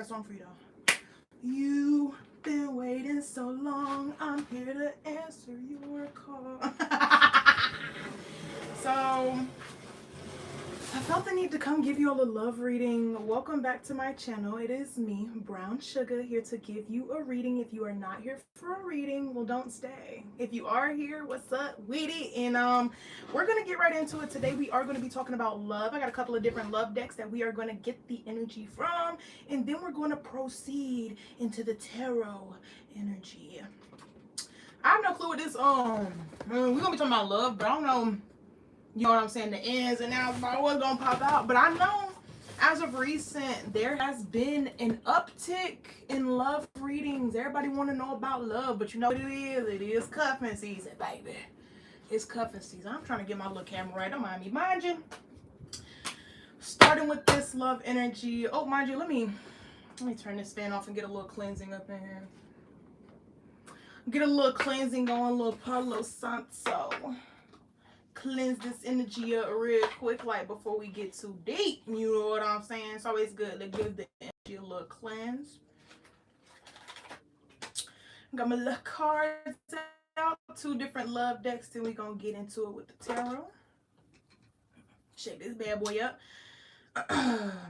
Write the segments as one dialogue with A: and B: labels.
A: a song for you though. You've been waiting so long. I'm here to answer your call. So I felt the need to come give you all a love reading. Welcome back to my channel. It is me, Brown Sugar, here to give you a reading. If you are not here for a reading, well, don't stay. If you are here, what's up, Weedy? And we're gonna get right into it today. We are going to be talking about love. I got a couple of different love decks that we are going to get the energy from, and then we're going to proceed into the tarot energy. I have no clue what this we're gonna be talking about love, but I don't know. You know what I'm saying? The ins and outs about what's gonna pop out. But I know as of recent, there has been an uptick in love readings. Everybody want to know about love, but you know what it is? It is cuffing season, baby. It's cuffing season. I'm trying to get my little camera right. Don't mind me. Mind you, starting with this love energy. Oh, mind you, let me turn this fan off and get a little cleansing up in here. Get a little cleansing going, a little Palo Santo. Cleanse this energy up real quick, like before we get too deep. You know what I'm saying? It's always good to give the energy a little cleanse. Got my little cards out, 2 different love decks, then we gonna get into it with the tarot. Shake this bad boy up.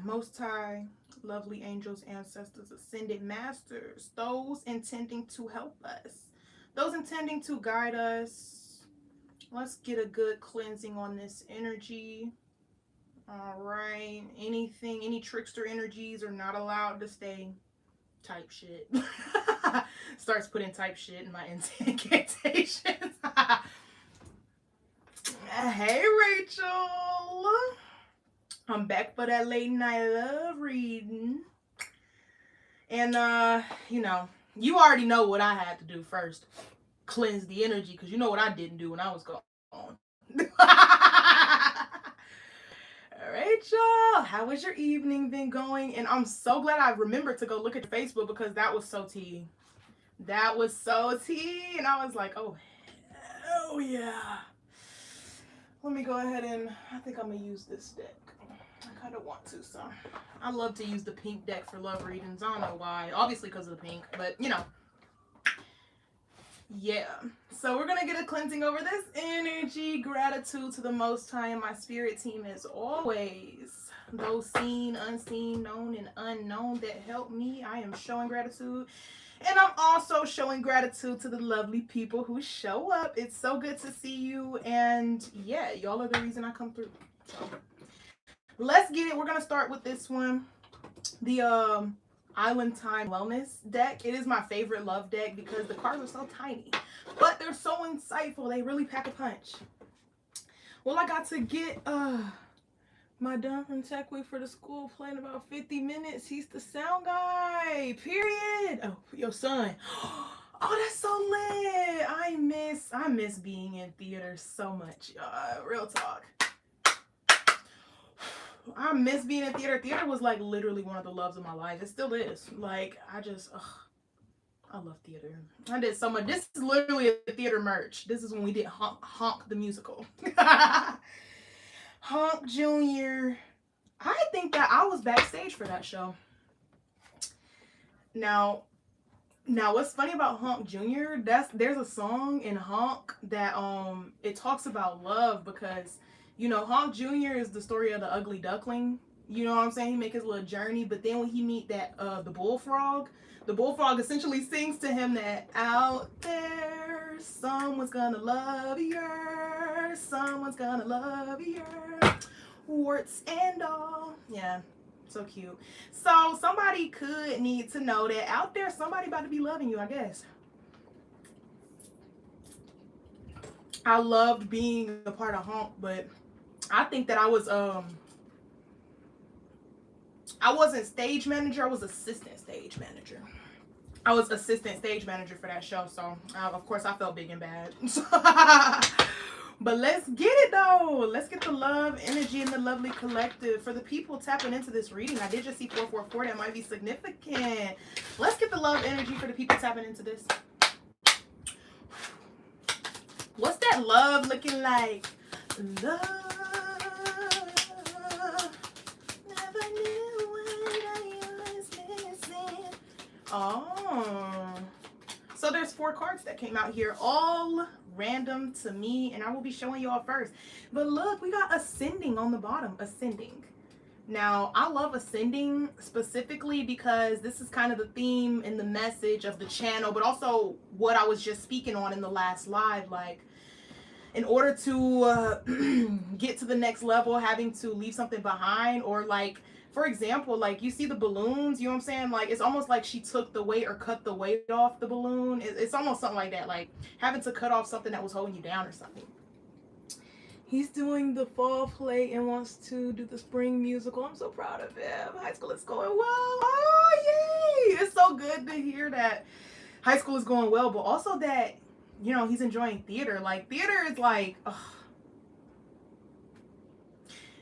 A: Most High, lovely angels, ancestors, ascended masters, those intending to help us, those intending to guide us. Let's get a good cleansing on this energy. All right. Any trickster energies are not allowed to stay. Type shit. Starts putting type shit in my incantations. Hey, Rachel. I'm back for that late night love reading. And, you know, you already know what I had to do first. Cleanse the energy, because you know what I didn't do when I was gone. Rachel, how was your evening been going? And I'm so glad I remembered to go look at your Facebook, because that was so tea. That was so tea. And I was like, oh, hell yeah. Let me go ahead and, I think I'm going to use this deck. I kind of want to, so. I love to use the pink deck for love readings. I don't know why. Obviously because of the pink, but you know. Yeah, so we're gonna get a cleansing over this energy. Gratitude to the Most High and my spirit team as always. Those seen, unseen, known, and unknown that help me, I am showing gratitude. And I'm also showing gratitude to the lovely people who show up. It's so good to see you. And yeah, y'all are the reason I come through. So let's get it. We're gonna start with this one. The Island Time Wellness deck. It is my favorite love deck because the cards are so tiny, but they're so insightful. They really pack a punch. Well, I got to get my done from Tech Week for the school play in about 50 minutes. He's the sound guy, period. Oh, your son. Oh, that's so lit. I miss being in theater so much. Real talk. I miss being in theater. Theater was like literally one of the loves of my life. It still is. Like, I love theater. I did so much. This is literally a theater merch. This is when we did Honk the musical. Honk Jr. I think that I was backstage for that show. Now what's funny about Honk Jr., there's a song in Honk that it talks about love, because you know, Honk Jr. is the story of the ugly duckling. You know what I'm saying? He make his little journey, but then when he meet that the bullfrog essentially sings to him that out there someone's gonna love you, someone's gonna love you, warts and all. Yeah, so cute. So somebody could need to know that out there somebody about to be loving you, I guess. I loved being a part of Honk, but I think that I wasn't stage manager. I was assistant stage manager. I was assistant stage manager for that show. So, of course, I felt big and bad. But let's get it, though. Let's get the love energy in the lovely collective. For the people tapping into this reading, I did just see 444. That might be significant. Let's get the love energy for the people tapping into this. What's that love looking like? Love. Never knew what I was missing. Oh. So there's 4 cards that came out here, all random to me, and I will be showing y'all first. But look, we got ascending on the bottom, ascending. Now, I love ascending specifically because this is kind of the theme and the message of the channel, but also what I was just speaking on in the last live. Like, in order to get to the next level, having to leave something behind, or like, for example, like you see the balloons, you know what I'm saying? Like, it's almost like she took the weight or cut the weight off the balloon. It's almost something like that, like having to cut off something that was holding you down or something. He's doing the fall play and wants to do the spring musical. I'm so proud of him. High school is going well. Oh, yay! It's so good to hear that high school is going well, but also that, you know, he's enjoying theater. Like, theater is like, ugh.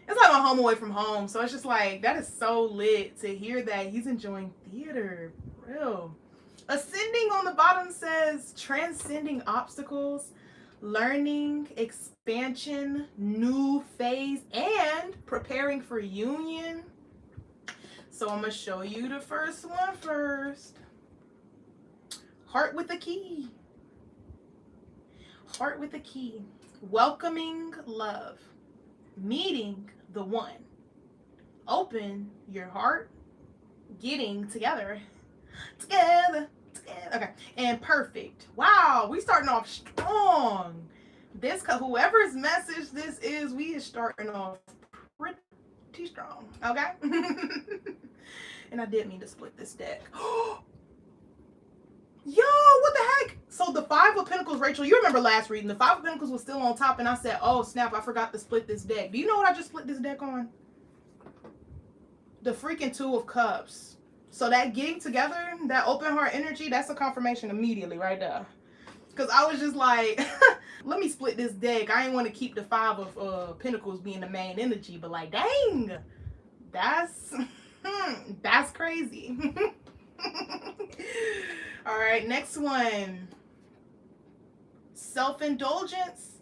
A: It's like my home away from home. So it's just like, that is so lit to hear that he's enjoying theater. Real. Ascending on the bottom says transcending obstacles, learning, expansion, new phase, and preparing for union. So I'm going to show you the first one first. Heart with a key. Heart with a key. Welcoming love. Meeting the one. Open your heart. Getting together. Together. Okay. And perfect. Wow. We starting off strong. This, whoever's message this is, we is starting off pretty strong. Okay. And I did mean to split this deck. Yo, what the heck? So the 5 of Pentacles, Rachel, you remember last reading, the 5 of Pentacles was still on top, and I said, oh snap, I forgot to split this deck. Do you know what I just split this deck on? The freaking 2 of Cups. So that getting together, that open heart energy, that's a confirmation immediately right there. Because I was just like, let me split this deck. I ain't want to keep the 5 of Pentacles being the main energy, but like, dang, that's crazy. All right, next one. Self-indulgence.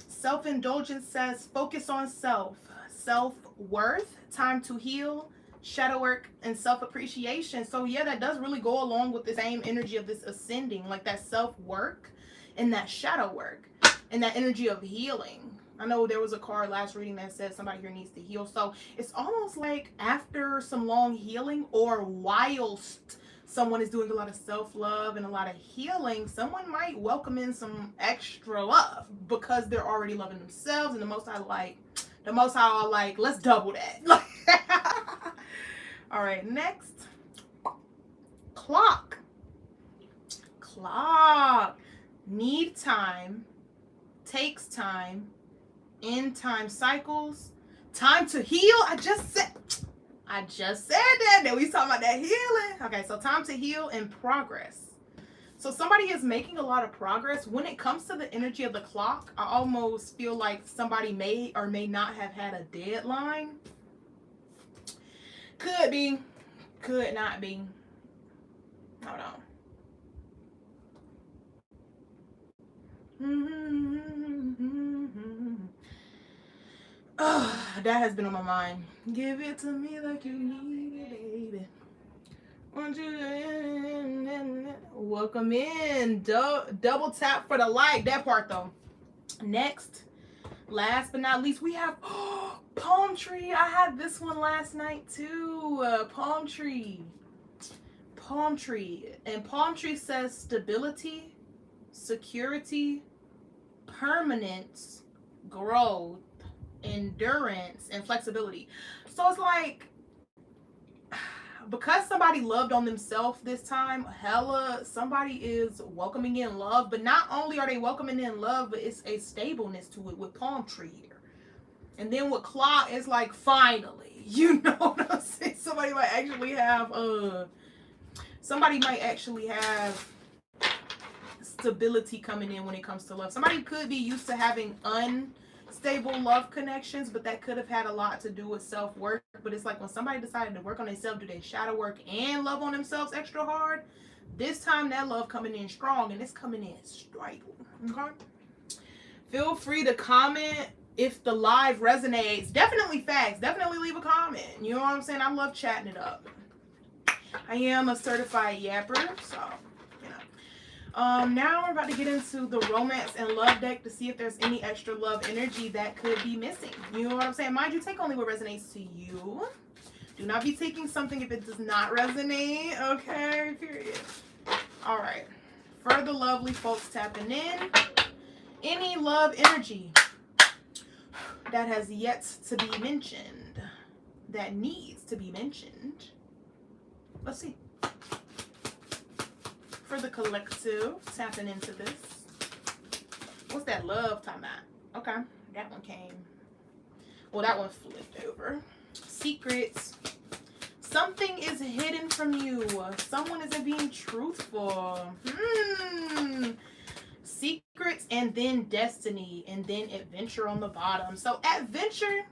A: Self-indulgence says focus on self. Self-worth, time to heal, shadow work, and self-appreciation. So yeah, that does really go along with the same energy of this ascending, like that self-work and that shadow work and that energy of healing. I know there was a card last reading that said somebody here needs to heal. So it's almost like after some long healing, or whilst someone is doing a lot of self-love and a lot of healing, someone might welcome in some extra love because they're already loving themselves. And the Most High like, let's double that. All right, next. Clock. Need time, takes time, end time cycles, time to heal. I just said that. Then we talking about that healing. Okay, so time to heal and progress. So somebody is making a lot of progress. When it comes to the energy of the clock, I almost feel like somebody may or may not have had a deadline. Could be, could not be. Hold on. Oh, that has been on my mind. Give it to me like you need it, baby. Want you? Welcome in. Double tap for the like. That part though. Next, last but not least, we have palm tree. I had this one last night too. Palm tree. And palm tree says stability, security, permanence, growth, endurance, and flexibility. So it's like, because somebody loved on themselves this time, somebody is welcoming in love. But not only are they welcoming in love, but it's a stableness to it with palm tree here. And then with clock, it's like, finally, you know what I'm saying? Somebody might actually have stability coming in when it comes to love. Somebody could be used to having unstable love connections, but that could have had a lot to do with self-work. But it's like when somebody decided to work on themselves, do they shadow work and love on themselves extra hard? This time that love coming in strong, and it's coming in straight. Okay? Feel free to comment if the live resonates. Definitely facts. Definitely leave a comment. You know what I'm saying? I love chatting it up. I am a certified yapper, so, you know. Now we're about to get into the romance and love deck to see if there's any extra love energy that could be missing. You know what I'm saying? Mind you, take only what resonates to you. Do not be taking something if it does not resonate, okay? Period. All right. For the lovely folks tapping in, any love energy that has yet to be mentioned, that needs to be mentioned. Let's see. For the collective, tapping into this. What's that love time at? Okay, that one came. Well, that one flipped over. Secrets. Something is hidden from you. Someone isn't being truthful. Secrets, and then destiny, and then adventure on the bottom. So adventure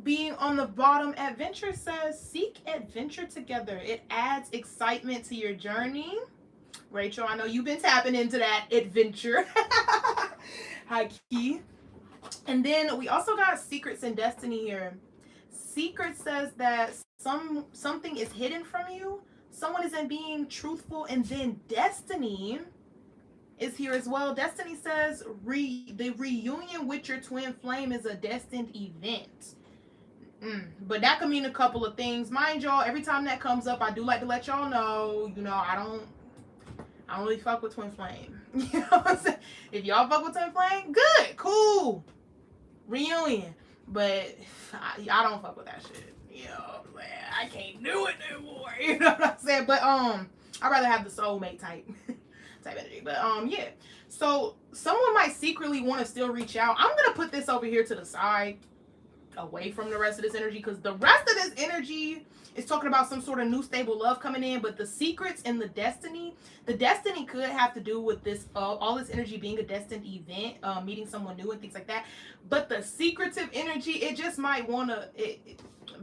A: being on the bottom, adventure says seek adventure together. It adds excitement to your journey. Rachel, I know you've been tapping into that adventure. High key. And then we also got secrets and destiny here. Secret says that something is hidden from you. Someone isn't being truthful. And then destiny is here as well. Destiny says the reunion with your twin flame is a destined event. But that could mean a couple of things. Mind y'all, every time that comes up, I do like to let y'all know, you know, I don't really fuck with twin flame. You know what I'm saying? If y'all fuck with twin flame, good, cool. Reunion. But I don't fuck with that shit. You know, I can't do it no more. You know what I'm saying? But I'd rather have the soulmate type energy. But yeah. So someone might secretly want to still reach out. I'm gonna put this over here to the side, away from the rest of this energy, because the rest of this energy is talking about some sort of new stable love coming in. But the secrets and the destiny could have to do with this all this energy being a destined event, meeting someone new and things like that. But the secretive energy, it just might want to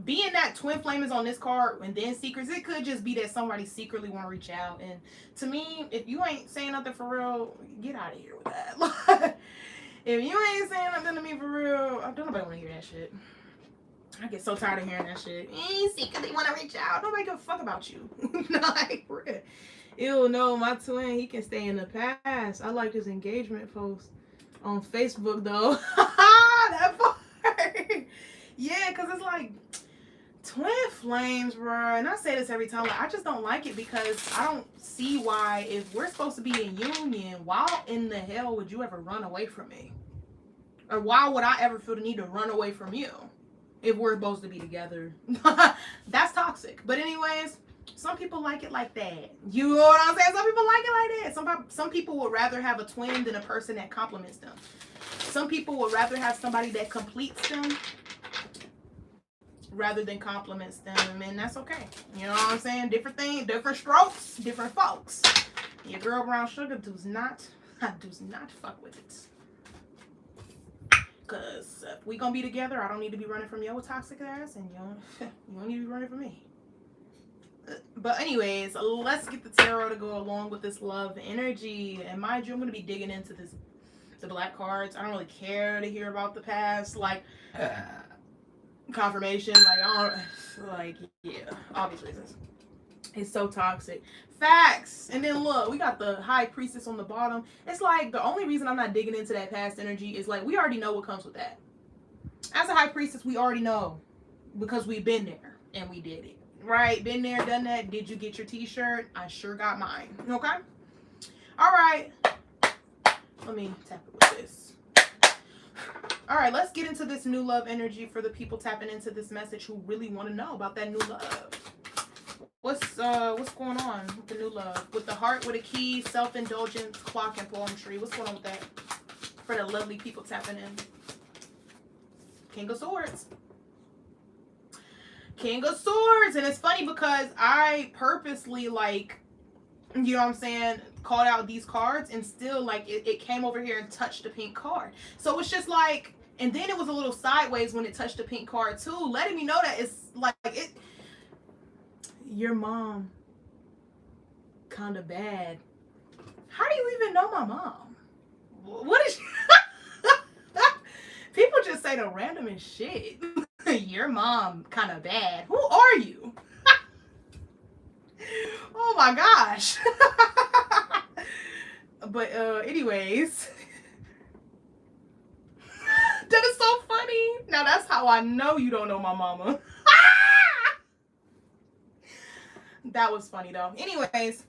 A: being that twin flame is on this card, and then secrets, it could just be that somebody secretly want to reach out. And to me, if you ain't saying nothing for real, get out of here with that. If you ain't saying nothing to me for real, don't nobody want to hear that shit. I get so tired of hearing that shit. You secretly want to reach out. Nobody give a fuck about you. Like, ew, no, my twin, he can stay in the past. I like his engagement post on Facebook, though. That part. Yeah, because it's like, twin flames, bro. And I say this every time. Like, I just don't like it because I don't see why, if we're supposed to be in union, why in the hell would you ever run away from me? Or why would I ever feel the need to run away from you if we're supposed to be together? That's toxic. But anyways, some people like it like that. You know what I'm saying? Some people like it like that. Some people would rather have a twin than a person that complements them. Some people would rather have somebody that completes them rather than compliments them, and that's okay. You know what I'm saying? Different things, different strokes, different folks. Your girl Brown Sugar does not fuck with it. Cause if we gonna be together, I don't need to be running from your toxic ass, and you don't need to be running from me. But anyways, let's get the tarot to go along with this love energy. And mind you, I'm gonna be digging into the black cards. I don't really care to hear about the past, like confirmation, yeah, obvious reasons. It's so toxic. Facts. And then look, we got the high priestess on the bottom. It's like the only reason I'm not digging into that past energy is like we already know what comes with that. As a high priestess, we already know because we've been there and we did it. Right? Been there, done that. Did you get your t-shirt? I sure got mine. Okay? All right. Let me tap it with this. All right, let's get into this new love energy for the people tapping into this message who really want to know about that new love. What's going on with the new love? With the heart, with a key, self-indulgence, clock, and poetry. What's going on with that? For the lovely people tapping in. King of Swords. King of Swords. And it's funny because I purposely, like, you know what I'm saying, called out these cards, and still, like, it came over here and touched the pink card. So it's just like, and then it was a little sideways when it touched the pink card too, letting me know that it's like, your mom kind of bad. How do you even know my mom? What is people just say the randomest shit. Your mom kind of bad. Who are you? my gosh. But anyways. That is so funny. Now that's how I know you don't know my mama. That was funny though. Anyways,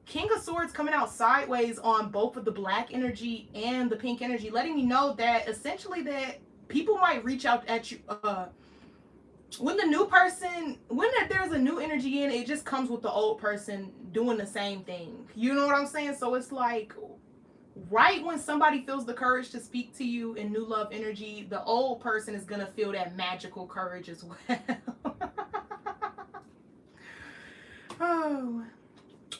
A: King of Swords coming out sideways on both of the black energy and the pink energy, letting me know that essentially that people might reach out at you when there's a new energy in, it just comes with the old person doing the same thing. You know what I'm saying? So it's like right when somebody feels the courage to speak to you in new love energy, the old person is going to feel that magical courage as well. Oh.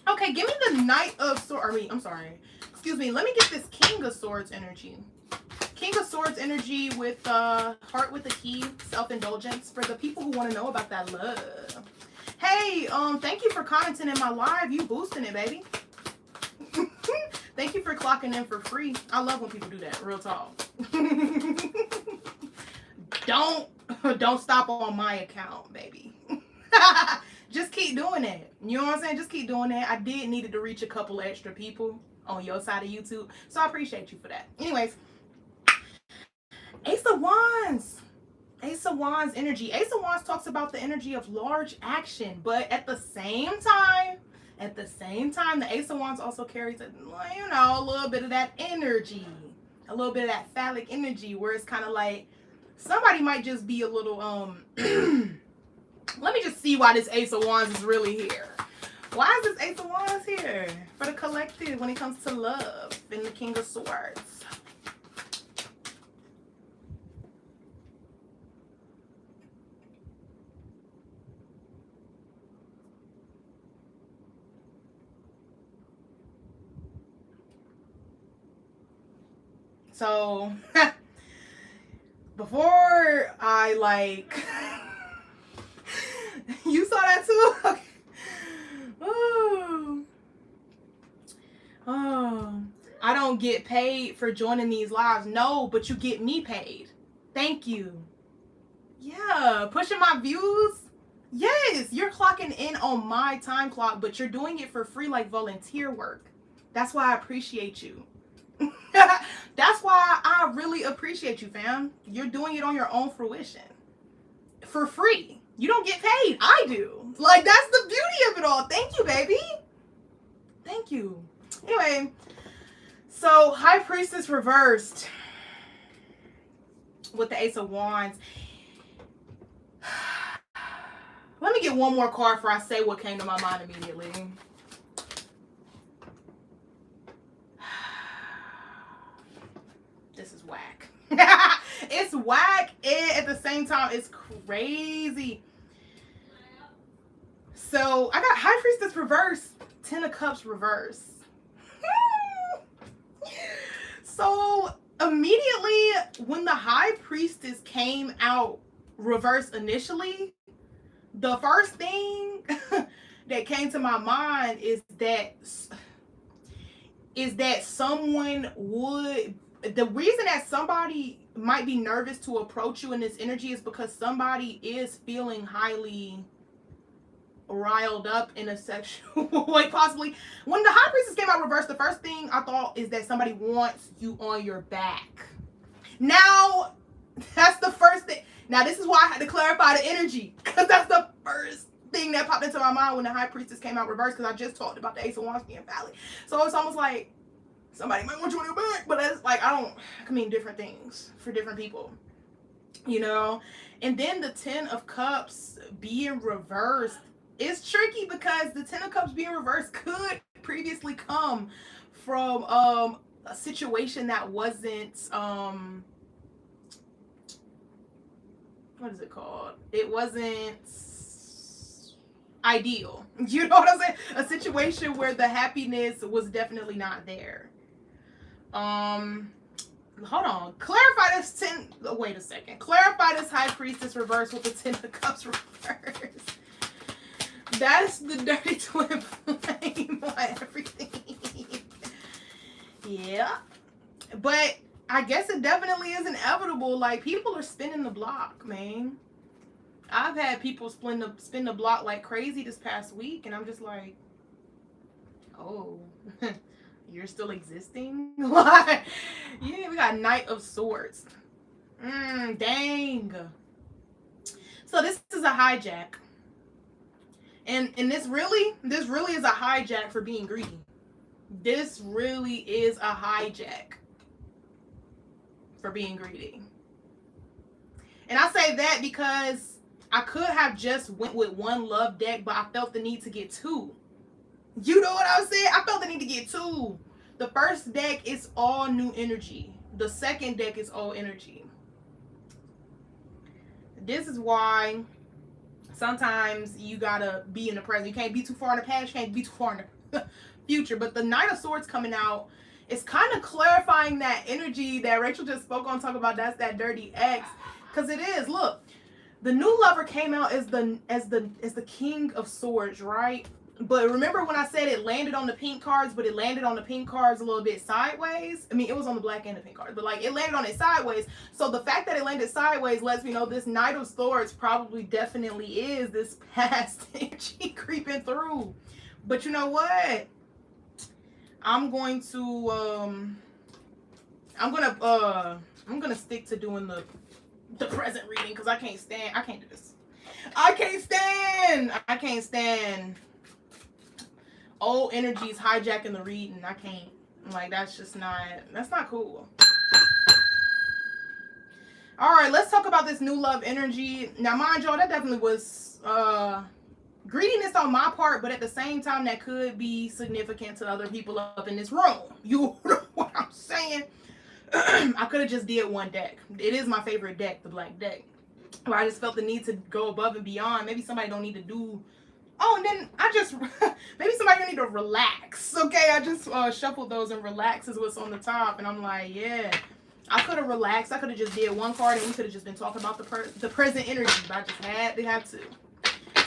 A: Okay, give me the Knight of Swords. I'm sorry. Excuse me. Let me get this King of Swords energy. King of Swords energy with heart with a key, self-indulgence for the people who want to know about that love. Hey, thank you for commenting in my live. You boosting it, baby. Thank you for clocking in for free. I love when people do that. Real talk. Don't stop on my account, baby. Just keep doing it. You know what I'm saying? Just keep doing that. I did needed to reach a couple extra people on your side of YouTube, so I appreciate you for that. Anyways, Ace of Wands. Ace of Wands energy. Ace of Wands talks about the energy of large action, but at the same time, the Ace of Wands also carries a little bit of that energy, a little bit of that phallic energy, where it's kind of like somebody might just be a little let me just see why this Ace of Wands is really here. Why is this Ace of Wands here for the collective when it comes to love and the King of Swords? So, before I like, you saw that too? Okay. Oh, I don't get paid for joining these lives. No, but you get me paid. Thank you. Yeah, pushing my views. Yes, you're clocking in on my time clock, but you're doing it for free like volunteer work. That's why I appreciate you. That's why I really appreciate you, fam. You're doing it on your own fruition. For free. You don't get paid. I do. Like, that's the beauty of it all. Thank you, baby. Thank you. Anyway, so High Priestess reversed with the Ace of Wands. Let me get one more card before I say what came to my mind immediately. This is whack. It's whack, and at the same time, it's crazy. So I got High Priestess reverse, Ten of Cups reverse. So immediately when the High Priestess came out reverse initially, the first thing that came to my mind is that someone would, the reason that somebody might be nervous to approach you in this energy is because somebody is feeling highly riled up in a sexual way, possibly. When the High Priestess came out reversed, the first thing I thought is that somebody wants you on your back. Now, that's the first thing. Now, this is why I had to clarify the energy, because that's the first thing that popped into my mind when the High Priestess came out reversed, because I just talked about the Ace of Wands being valid. So it's almost like somebody might want you on your back, but it's like, I can mean different things for different people, you know? And then the Ten of Cups being reversed is tricky, because the Ten of Cups being reversed could previously come from a situation that wasn't, what is it called? It wasn't ideal. You know what I'm saying? A situation where the happiness was definitely not there. Hold on. Clarify this wait a second. Clarify this High Priestess reverse with the Ten of Cups reverse. That's the dirty twin flame on everything. Yeah. But I guess it definitely is inevitable. Like, people are spinning the block, man. I've had people spin the block like crazy this past week, and I'm just like, Oh, you're still existing? Like, yeah, we got Knight of Swords. Dang. So this is a hijack. And this really is a hijack for being greedy. This really is a hijack for being greedy. And I say that because I could have just went with one love deck, but I felt the need to get two. You know what I'm saying? I felt the need to get two. The first deck is all new energy. The second deck is all energy. This is why sometimes you gotta be in the present. You can't be too far in the past. You can't be too far in the future. But the Knight of Swords coming out is kind of clarifying that energy that Rachel just spoke on. Talk about that's that dirty ex, because it is. Look, the new lover came out as the King of Swords, right? But remember when I said it landed on the pink cards, but it landed on the pink cards a little bit sideways? I mean, it was on the black and the pink cards, but like it landed on it sideways. So the fact that it landed sideways lets me know this Knight of Swords probably definitely is this past energy creeping through. But you know what? I'm going to I'm gonna stick to doing the present reading because I can't do this. I can't stand old energies hijacking the reading. I can't. Like, that's not cool. All right, let's talk about this new love energy. Now, mind y'all, that definitely was greediness on my part, but at the same time, that could be significant to other people up in this room. You know what I'm saying? I could have just did one deck. It is my favorite deck, the black deck. But I just felt the need to go above and beyond. Maybe somebody don't need to do. Oh, and then I just maybe somebody need to relax. Okay, I just shuffled those and relax is what's on the top, and I'm like, yeah, I could have relaxed. I could have just did one card, and we could have just been talking about the present energy. But I just had to have two.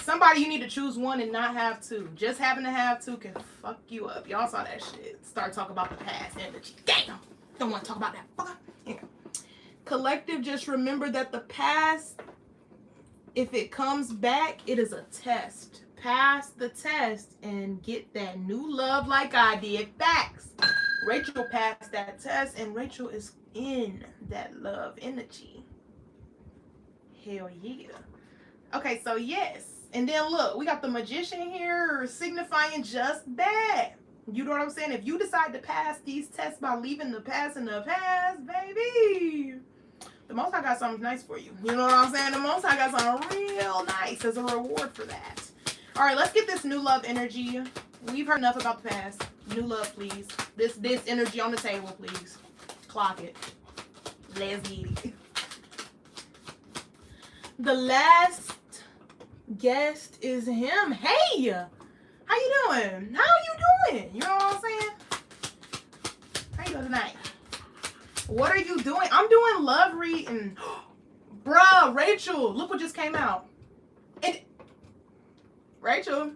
A: Somebody, you need to choose one and not have two. Just having to have two can fuck you up. Y'all saw that shit. Start talking about the past energy. Damn, don't want to talk about that. Fuck. Yeah. Collective, just remember that the past, if it comes back, it is a test. Pass the test and get that new love like I did. Facts. Rachel passed that test and Rachel is in that love energy. Hell yeah. Okay, so yes. And then look, we got the Magician here signifying just that. You know what I'm saying? If you decide to pass these tests by leaving the past in the past, baby, the Most High got something nice for you. You know what I'm saying? The Most High got something real nice as a reward for that. All right, let's get this new love energy. We've heard enough about the past. New love, please. This energy on the table, please. Clock it. Let's get it. The last guest is him. Hey, how you doing? How you doing? You know what I'm saying? How you doing tonight? What are you doing? I'm doing love reading. Bruh, Rachel, look what just came out. Rachel,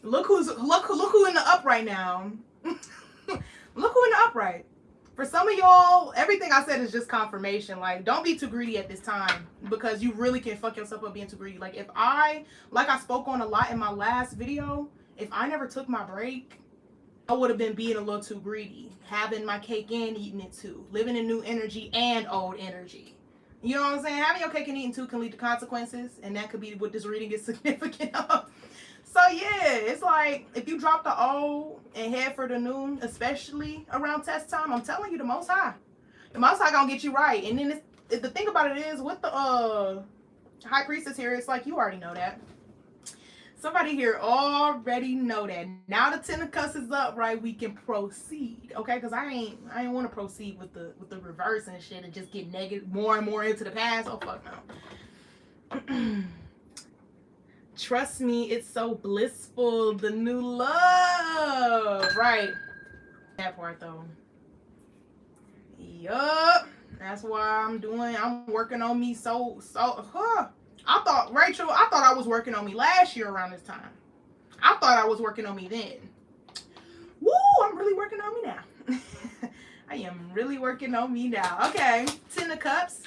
A: look who in the upright now. Look who in the upright. For some of y'all, everything I said is just confirmation. Like, don't be too greedy at this time because you really can fuck yourself up being too greedy. Like I spoke on a lot in my last video, if I never took my break, I would have been being a little too greedy. Having my cake and eating it too. Living in new energy and old energy. You know what I'm saying? Having your cake and eating too can lead to consequences, and that could be what this reading is significant of. So yeah, it's like if you drop the old and head for the new, especially around test time, I'm telling you, the Most High gonna get you right. And then the thing about it is with the High Priestess here, it's like you already know that. Somebody here already know that. Now the Ten of Cups is up, right? We can proceed, okay? Because I ain't want to proceed with the reverse and shit and just get negative more and more into the past. Oh fuck no. Trust me, it's so blissful. The new love, right? That part though. Yup. That's why I'm working on me so. I thought I was working on me last year around this time. I thought I was working on me then. Woo, I'm really working on me now. I am really working on me now. Okay, Ten of Cups.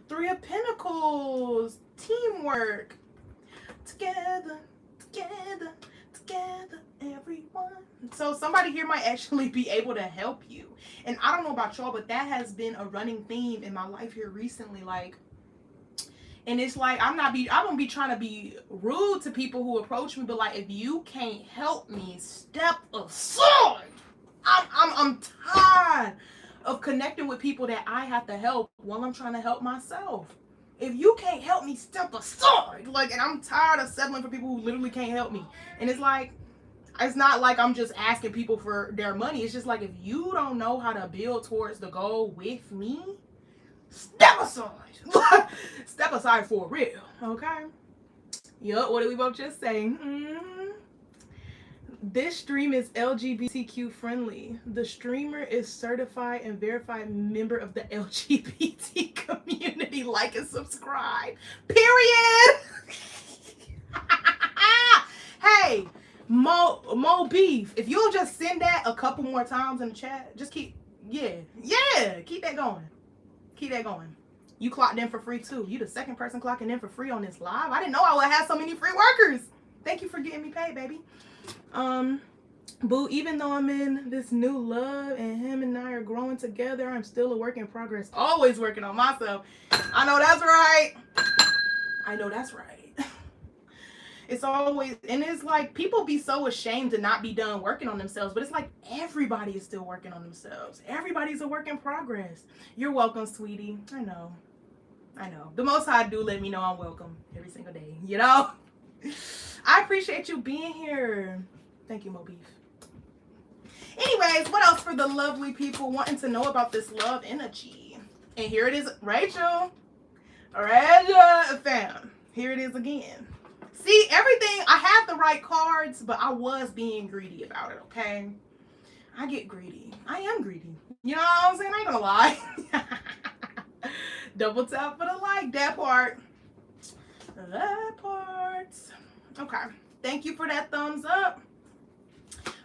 A: Three of Pentacles. Teamwork. Together. Together, together, everyone. So somebody here might actually be able to help you. And I don't know about y'all, but that has been a running theme in my life here recently. Like, and it's like I don't be trying to be rude to people who approach me, but like if you can't help me, step aside. I'm tired of connecting with people that I have to help while I'm trying to help myself. If you can't help me, step aside. Like, and I'm tired of settling for people who literally can't help me. And it's like, it's not like I'm just asking people for their money. It's just like, if you don't know how to build towards the goal with me, step aside. Step aside for real, okay? Yup, what did we both just say? This stream is LGBTQ friendly. The streamer is certified and verified member of the LGBT community. Like and subscribe. Period. Hey, Mo Beef, if you'll just send that a couple more times in the chat, just keep that going. Keep that going. You clocked in for free too. You the second person clocking in for free on this live. I didn't know I would have so many free workers. Thank you for getting me paid, baby. Boo, even though I'm in this new love and him and I are growing together, I'm still a work in progress. Always working on myself. I know that's right. I know that's right. It's always, and it's like people be so ashamed to not be done working on themselves, but it's like everybody is still working on themselves. Everybody's a work in progress. You're welcome, sweetie. I know. The Most High do let me know I'm welcome every single day, you know? I appreciate you being here. Thank you, Mo Beef. Anyways, what else for the lovely people wanting to know about this love energy? And here it is, Rachel. Fam. Here it is again. See, everything, I had the right cards, but I was being greedy about it, okay? I get greedy. I am greedy. You know what I'm saying? I ain't gonna lie. Double tap for the like, that part. That part. Okay. Thank you for that thumbs up.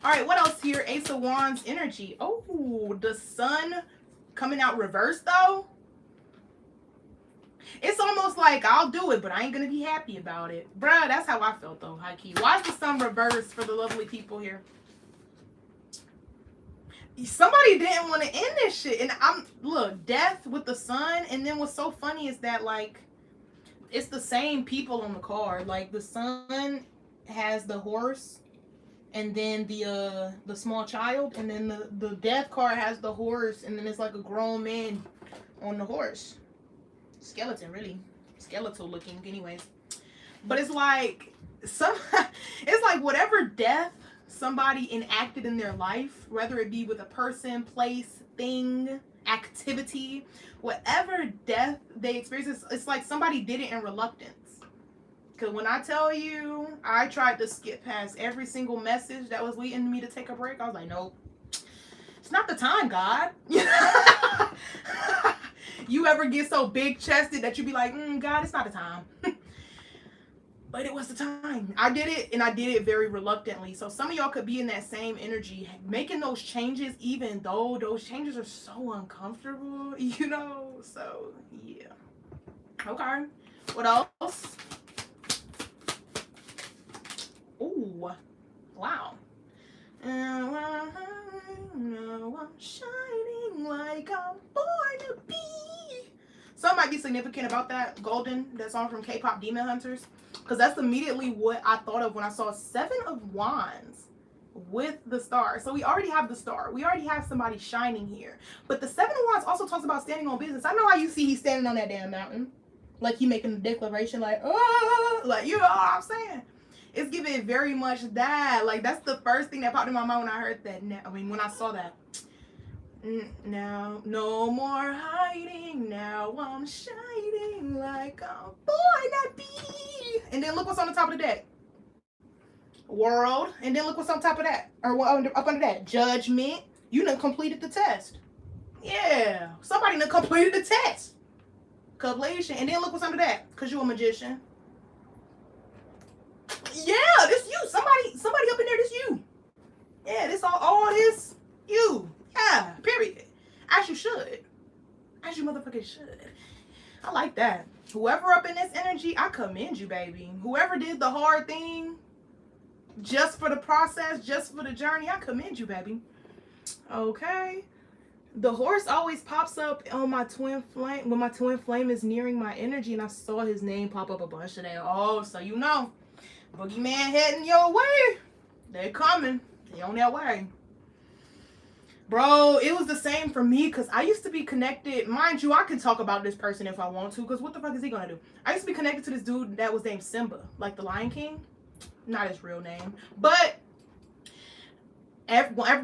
A: All right, what else here? Ace of Wands energy. Oh, the sun coming out reversed, though. It's almost like I'll do it, but I ain't going to be happy about it. Bruh, that's how I felt, though, high key. Why is the sun reversed for the lovely people here? Somebody didn't want to end this shit. And look, death with the sun. And then what's so funny is that, like, it's the same people on the card. Like, the sun has the horse and then the small child. And then the death card has the horse. And then it's like a grown man on the horse. Skeleton, really. Skeletal looking, anyways. But it's like, it's like whatever death somebody enacted in their life, whether it be with a person, place, thing, activity, whatever death they experience, it's like somebody did it in reluctance. Because when I tell you, I tried to skip past every single message that was leading me to take a break. I was like, nope, it's not the time, God. You ever get so big chested that you be like, God, it's not the time. But it was the time. I did it, and I did it very reluctantly. So some of y'all could be in that same energy, making those changes, even though those changes are so uncomfortable, you know? So, yeah. Okay. What else? Ooh. Wow. Now I'm shining like I'm born to be. Some might be significant about that. Golden, that song from K-pop Demon Hunters. Because that's immediately what I thought of when I saw 7 of Wands with the star. So we already have the star. We already have somebody shining here. But the 7 of Wands also talks about standing on business. I know how you see he's standing on that damn mountain. Like he making a declaration like, oh, like, you know what I'm saying? It's giving very much that. Like, that's the first thing that popped in my mind when I heard that. When I saw that. Now, no more hiding. Now I'm shining like a boy that be. And then look what's on the top of the deck. World. And then look what's on top of that. Or up under that. Judgment. You done completed the test. Yeah. Somebody done completed the test. Completion. And then look what's under that. Because you're a magician. Yeah, this you. Somebody up in there, this you. Yeah, this all this you. Yeah, period. As you should. As you motherfucking should. I like that. Whoever up in this energy, I commend you, baby. Whoever did the hard thing, just for the process, just for the journey. I commend you, baby. Okay. The horse always pops up on my twin flame when my twin flame is nearing my energy, and I saw his name pop up a bunch of that. Oh, so you know, boogeyman heading your way. They're coming. They on their way. Bro, it was the same for me because I used to be connected. Mind you, I can talk about this person if I want to because what the fuck is he gonna do? I used to be connected to this dude that was named Simba, like the Lion King. Not his real name, but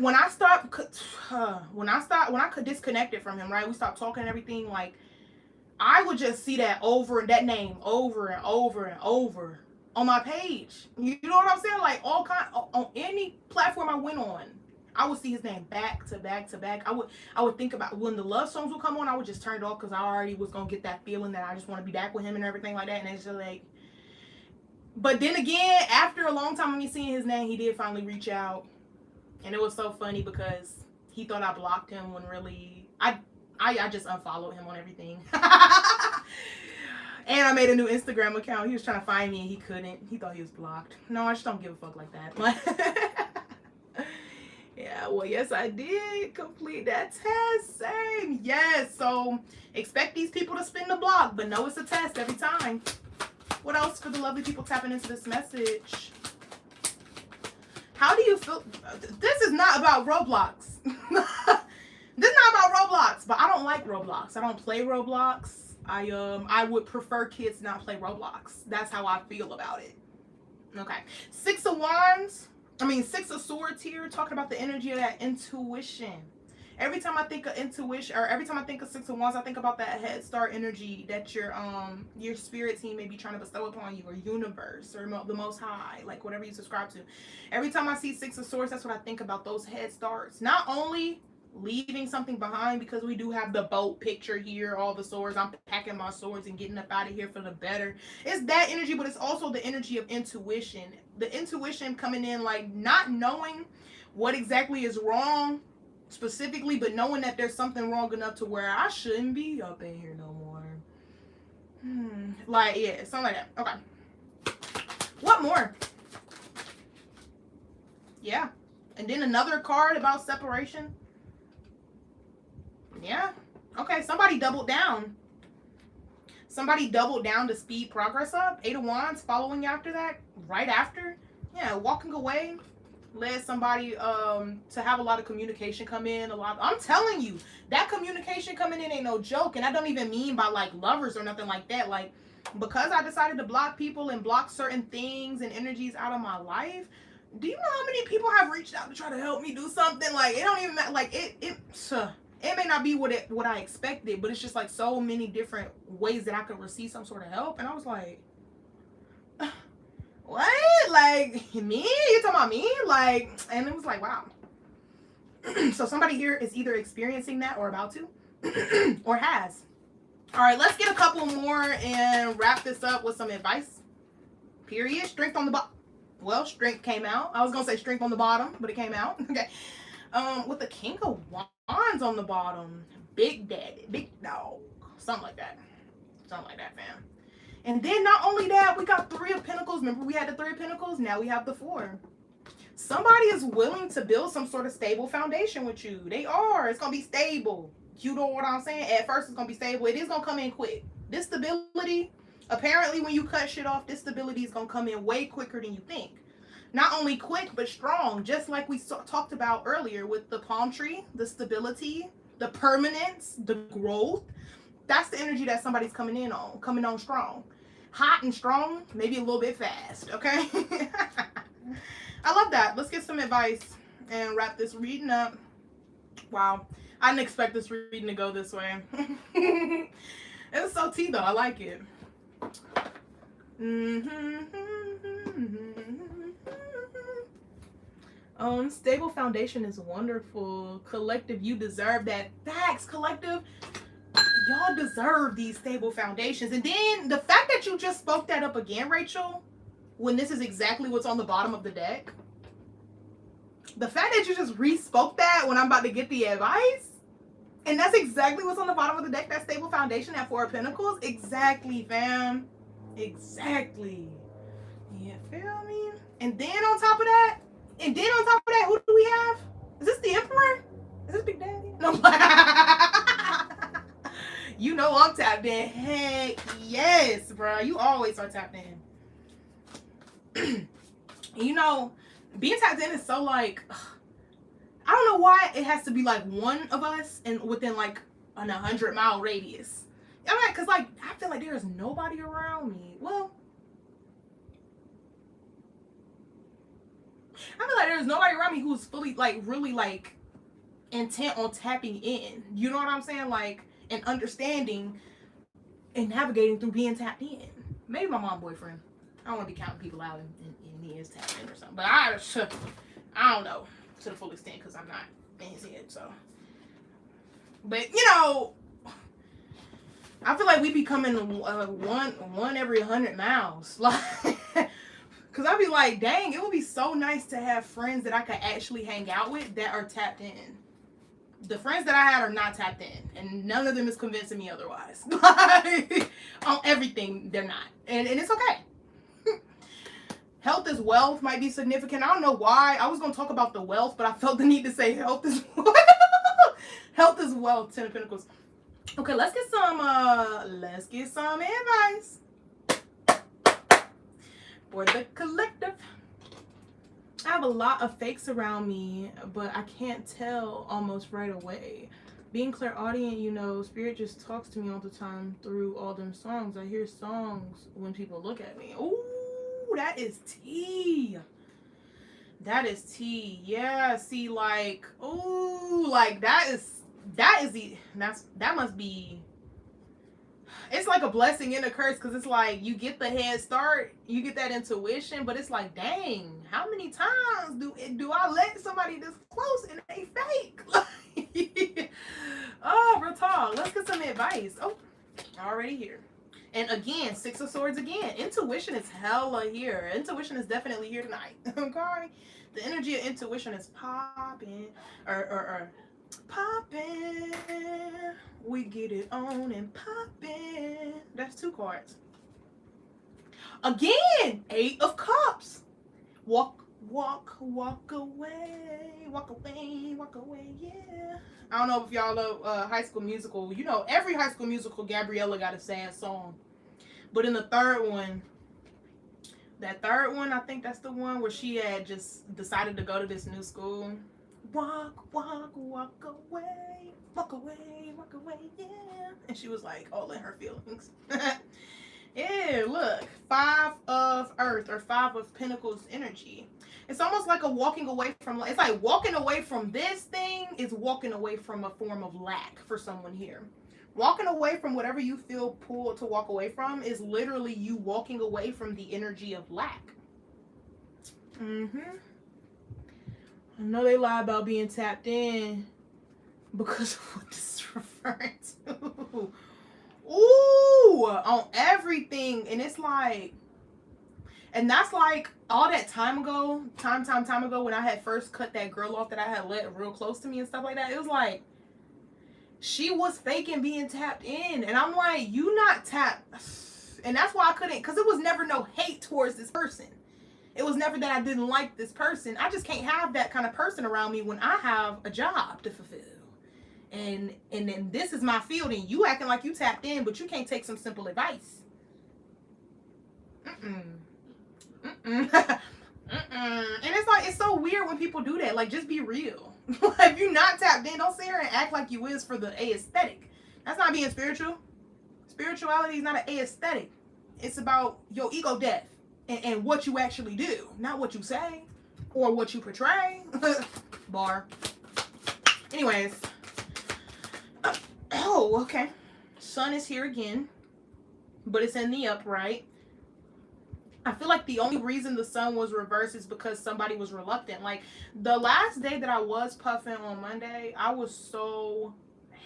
A: when I could disconnected from him, right? We stopped talking and everything. Like I would just see that name over and over and over on my page. You know what I'm saying? Like on any platform I went on, I would see his name back to back to back. I would think about when the love songs would come on, I would just turn it off because I already was gonna get that feeling that I just want to be back with him and everything like that. And it's just like, but then again, after a long time of me seeing his name, he did finally reach out. And it was so funny because he thought I blocked him when really I just unfollowed him on everything. And I made a new Instagram account. He was trying to find me and he couldn't. He thought he was blocked. No, I just don't give a fuck like that. Yeah, well, yes, I did complete that test. Same. Yes. So expect these people to spin the block, but no, it's a test every time. What else for the lovely people tapping into this message? How do you feel? This is not about Roblox. This is not about Roblox, but I don't like Roblox. I don't play Roblox. I would prefer kids not play Roblox. That's how I feel about it. Okay. Six of Swords here, talking about the energy of that intuition. Every time I think of intuition, or every time I think of Six of Wands, I think about that head start energy that your spirit team may be trying to bestow upon you, or universe, or the Most High, like whatever you subscribe to. Every time I see Six of Swords, that's what I think about, those head starts. Not only leaving something behind, because we do have the boat picture here, all the swords. I'm packing my swords and getting up out of here for the better. It's that energy, but it's also the energy of intuition. The intuition coming in, like not knowing what exactly is wrong specifically, but knowing that there's something wrong enough to where I shouldn't be up in here no more. Like, yeah, something like that. Okay. What more? Yeah. And then another card about separation. Yeah. Okay, somebody doubled down. Somebody doubled down to speed progress up. Eight of Wands following after that. Right after. Yeah, walking away led somebody to have a lot of communication come in. I'm telling you, that communication coming in ain't no joke. And I don't even mean by like lovers or nothing like that. Like, because I decided to block people and block certain things and energies out of my life, do you know how many people have reached out to try to help me do something? Like, it don't even matter. Like, it may not be what I expected, but it's just like so many different ways that I could receive some sort of help. And I was like, what? Like, me? You talking about me? Like, and it was like, wow. So somebody here is either experiencing that or about to, or has. All right, let's get a couple more and wrap this up with some advice. Period. Strength on the bottom. Well, strength came out. I was going to say strength on the bottom, but it came out. Okay. With the King of Wands on the bottom. Big daddy. Big dog. Something like that. Something like that, fam. And then not only that, we got Three of Pentacles. Remember we had the Three of Pentacles? Now we have the Four. Somebody is willing to build some sort of stable foundation with you. They are. It's going to be stable. You know what I'm saying? At first it's going to be stable. It is going to come in quick. This stability, apparently when you cut shit off, this stability is going to come in way quicker than you think. Not only quick, but strong. Just like we talked about earlier with the palm tree, the stability, the permanence, the growth. That's the energy that somebody's coming on strong. Hot and strong, maybe a little bit fast, okay? I love that. Let's get some advice and wrap this reading up. Wow. I didn't expect this reading to go this way. It's so tea though. I like it. Stable foundation is wonderful. Collective, you deserve that. Facts, collective. Y'all deserve these stable foundations. And then the fact that you just spoke that up again, Rachel, when this is exactly what's on the bottom of the deck. The fact that you just re-spoke that when I'm about to get the advice. And that's exactly what's on the bottom of the deck. That stable foundation, that Four of Pentacles. Exactly, fam. Exactly. Yeah, feel me? And then on top of that, who do we have? Is this the Emperor? Is this Big Daddy? No. You know I'm tapped in. Heck yes, bro. You always are tapped in. You know, being tapped in is so like, I don't know why it has to be like one of us and within like an 100-mile radius. I'm like, cause like I feel like there is nobody around me. Well, I feel like there's nobody around me who's fully like really like intent on tapping in. You know what I'm saying? Like, and understanding and navigating through being tapped in. Maybe my mom boyfriend. I don't want to be counting people out and he is tapped in or something. But I don't know to the full extent because I'm not in his head. So, but you know, I feel like we becoming one every 100 miles. Like, because I'd be like, dang, it would be so nice to have friends that I could actually hang out with that are tapped in. The friends that I had are not tapped in, and none of them is convincing me otherwise. Like, on everything, they're not. And it's okay. Health is wealth might be significant. I don't know why. I was going to talk about the wealth, but I felt the need to say health is wealth. Health is wealth, 10 of Pentacles. Okay, let's get some advice for the collective. I have a lot of fakes around me, but I can't tell almost right away. Being clairaudient, you know, spirit just talks to me all the time through all them songs. I hear songs when people look at me. Ooh, that is tea. That is tea. Yeah, see, like, ooh, like that must be, it's like a blessing and a curse, because it's like you get the head start, you get that intuition, but it's like, dang, how many times do I let somebody this close and they fake? Oh, real talk. Let's get some advice. Oh, already here. And again, 6 of Swords again. Intuition is hella here. Intuition is definitely here tonight. Okay? The energy of intuition is popping. Or popping. We get it on and popping. That's 2 cards. Again, 8 of Cups. Walk away, yeah. I don't know if y'all know High School Musical. You know, every High School Musical, Gabriella got a sad song. But in the third one, I think that's the one where she had just decided to go to this new school. Walk away, yeah. And she was like all in her feelings. Yeah, look, 5 of Earth or 5 of Pentacles energy. It's almost like a walking away from, it's like walking away from this thing is walking away from a form of lack for someone here. Walking away from whatever you feel pulled to walk away from is literally you walking away from the energy of lack. I know they lie about being tapped in because of what this is referring to. Ooh, on everything. And it's like, and that's like all that time ago when I had first cut that girl off that I had let real close to me and stuff like that. It was like she was faking being tapped in, and I'm like, you not tapped. And that's why I couldn't, because it was never no hate towards this person. It was never that I didn't like this person. I just can't have that kind of person around me when I have a job to fulfill. And then this is my field, and you acting like you tapped in, but you can't take some simple advice. And it's like, it's so weird when people do that. Like, just be real. If you're not tapped in, don't sit here and act like you is for the aesthetic. That's not being spiritual. Spirituality is not an aesthetic. It's about your ego death and what you actually do, not what you say or what you portray. Bar. Anyways. Oh, okay. Sun is here again, but it's in the upright. I feel like the only reason the sun was reversed is because somebody was reluctant. Like, the last day that I was puffing on Monday, I was so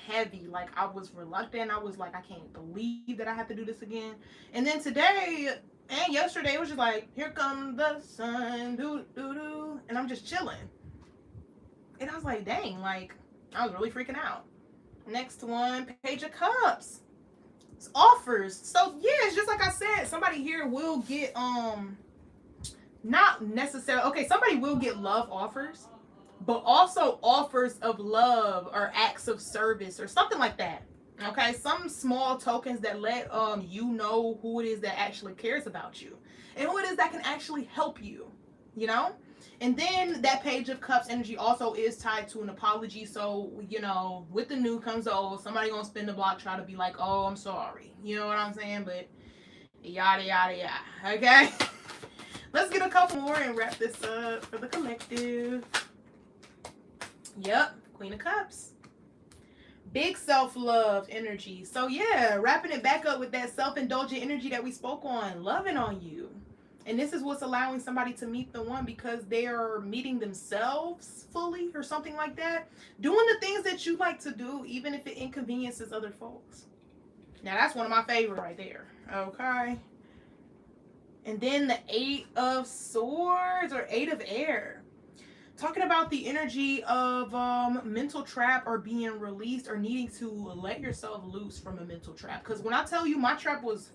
A: heavy. Like, I was reluctant. I was like, I can't believe that I have to do this again. And then today and yesterday, it was just like, here comes the sun, doo-doo-doo. And I'm just chilling. And I was like, dang, like, I was really freaking out. Next one, Page of Cups. It's offers. So yeah, it's just like I said, somebody here will get not necessarily, okay, somebody will get love offers, but also offers of love or acts of service or something like that. Okay, some small tokens that let you know who it is that actually cares about you and who it is that can actually help you, you know? And then that Page of Cups energy also is tied to an apology. So, you know, with the new comes the old. Somebody gonna spin the block, try to be like, oh, I'm sorry. You know what I'm saying? But yada, yada, yada. Okay? Let's get a couple more and wrap this up for the collective. Yep, Queen of Cups. Big self-love energy. So yeah, wrapping it back up with that self-indulgent energy that we spoke on. Loving on you. And this is what's allowing somebody to meet the one because they are meeting themselves fully or something like that. Doing the things that you like to do, even if it inconveniences other folks. Now that's one of my favorite right there. Okay. And then the 8 of Swords or 8 of Air. Talking about the energy of mental trap or being released or needing to let yourself loose from a mental trap. Because when I tell you my trap was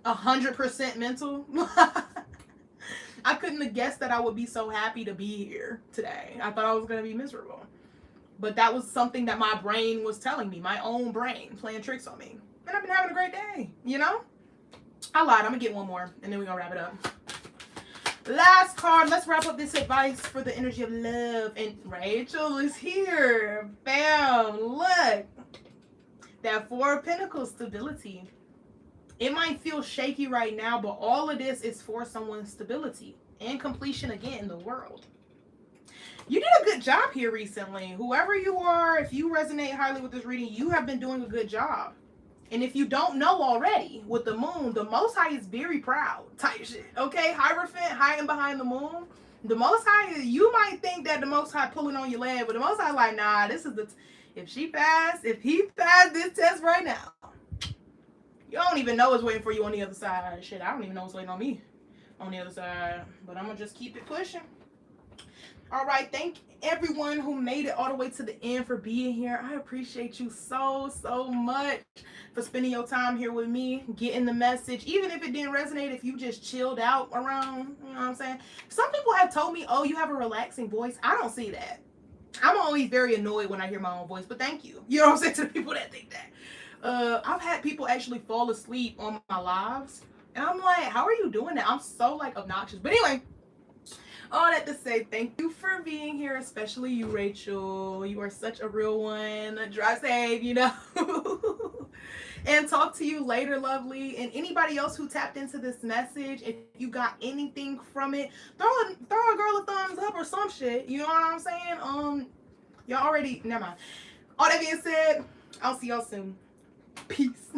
A: 100% mental, I couldn't have guessed that I would be so happy to be here today. I thought I was going to be miserable. But that was something that my brain was telling me, my own brain playing tricks on me. And I've been having a great day, you know? I lied. I'm going to get one more and then we're going to wrap it up. Last card. Let's wrap up this advice for the energy of love. And Rachel is here. Bam. Look. That 4 of Pentacles, stability. It might feel shaky right now, but all of this is for someone's stability and completion again in the world. You did a good job here recently. Whoever you are, if you resonate highly with this reading, you have been doing a good job. And if you don't know already, with the moon, the Most High is very proud type shit. Okay? Hierophant hiding behind the moon. The Most High, you might think that the Most High pulling on your leg, but the Most High like, nah, this is if he passed this test right now, you don't even know what's waiting for you on the other side. Shit, I don't even know what's waiting on me on the other side. But I'm going to just keep it pushing. All right, thank everyone who made it all the way to the end for being here. I appreciate you so much for spending your time here with me, getting the message. Even if it didn't resonate, if you just chilled out around, you know what I'm saying? Some people have told me, oh, you have a relaxing voice. I don't see that. I'm always very annoyed when I hear my own voice, but thank you. You know what I'm saying, to the people that think that. I've had people actually fall asleep on my lives, and I'm like, how are you doing that? I'm so, like, obnoxious. But anyway, all that to say, thank you for being here, especially you, Rachel. You are such a real one. Drive safe, you know. And talk to you later, lovely. And anybody else who tapped into this message, if you got anything from it, throw a girl a thumbs up or some shit. You know what I'm saying? Y'all already, never mind. All that being said, I'll see y'all soon. Peace.